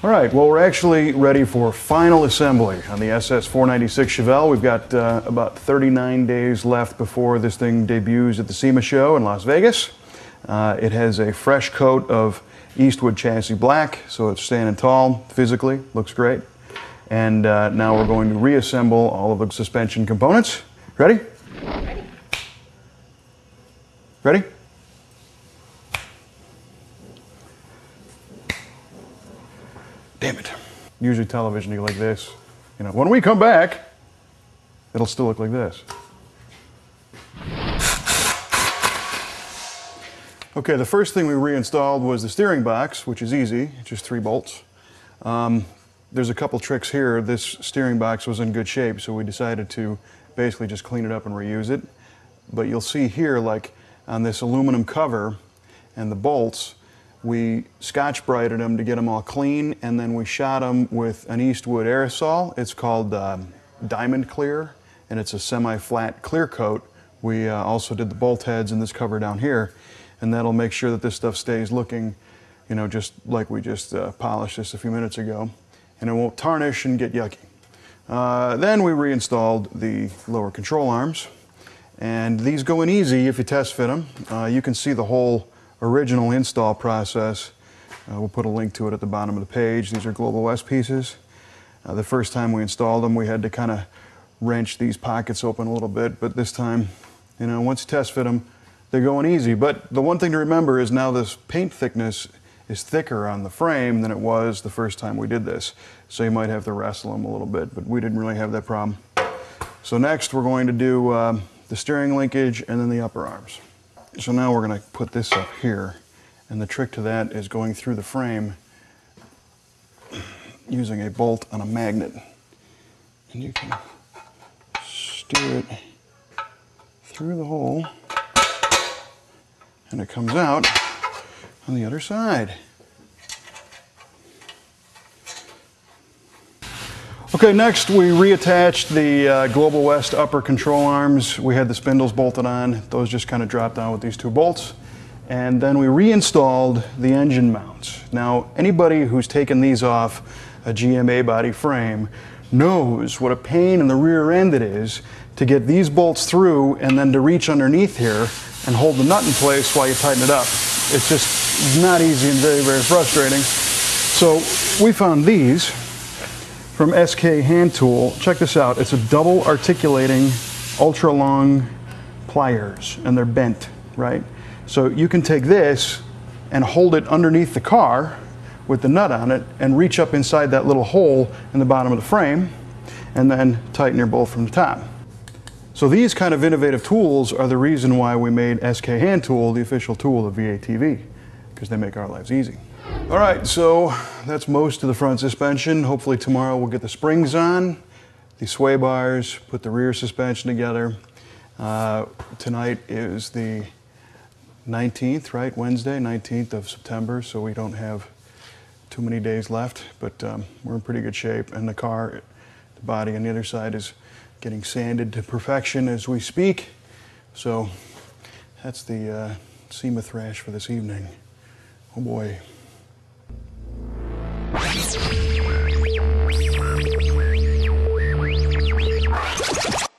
All right, well, we're actually ready for final assembly on the SS496 Chevelle. We've got about 39 days left before this thing debuts at the SEMA show in Las Vegas. It has a fresh coat of Eastwood chassis black, so it's standing tall physically, looks great. And now we're going to reassemble all of the suspension components. Ready? Ready. Ready? Damn it. Usually television you like this. You know, when we come back, it'll still look like this. Okay, the first thing we reinstalled was the steering box, which is easy, just 3 bolts. There's a couple tricks here. This steering box was in good shape, so we decided to basically just clean it up and reuse it. But you'll see here, like on this aluminum cover and the bolts, we Scotch-Brighted them to get them all clean, and then we shot them with an Eastwood aerosol. It's called Diamond Clear, and it's a semi-flat clear coat. We also did the bolt heads in this cover down here, and that'll make sure that this stuff stays looking, you know, just like we just polished this a few minutes ago, and it won't tarnish and get yucky. Then we reinstalled the lower control arms, and these go in easy if you test fit them. You can see the whole original install process. We'll put a link to it at the bottom of the page. These are Global West pieces. The first time we installed them, we had to kind of wrench these pockets open a little bit, but this time, you know, once you test fit them, they're going easy. But the one thing to remember is now this paint thickness is thicker on the frame than it was the first time we did this. So you might have to wrestle them a little bit, but we didn't really have that problem. So next we're going to do the steering linkage and then the upper arms. So now we're going to put this up here, and the trick to that is going through the frame using a bolt on a magnet. And you can steer it through the hole, and it comes out on the other side. Okay, next we reattached the Global West upper control arms. We had the spindles bolted on. Those just kind of dropped down with these 2 bolts. And then we reinstalled the engine mounts. Now, anybody who's taken these off a GMA body frame knows what a pain in the rear end it is to get these bolts through and then to reach underneath here and hold the nut in place while you tighten it up. It's just not easy and very, very frustrating. So we found these from SK Hand Tool. Check this out. It's a double articulating ultra long pliers, and they're bent, right? So you can take this and hold it underneath the car with the nut on it and reach up inside that little hole in the bottom of the frame and then tighten your bolt from the top. So these kind of innovative tools are the reason why we made SK Hand Tool the official tool of V8TV, because they make our lives easy. All right, so that's most of the front suspension. Hopefully tomorrow we'll get the springs on, the sway bars, put the rear suspension together. Tonight is the 19th, right? Wednesday, 19th of September, so we don't have too many days left, but we're in pretty good shape. And the car, the body on the other side is getting sanded to perfection as we speak. So that's the SEMA thrash for this evening. Oh boy.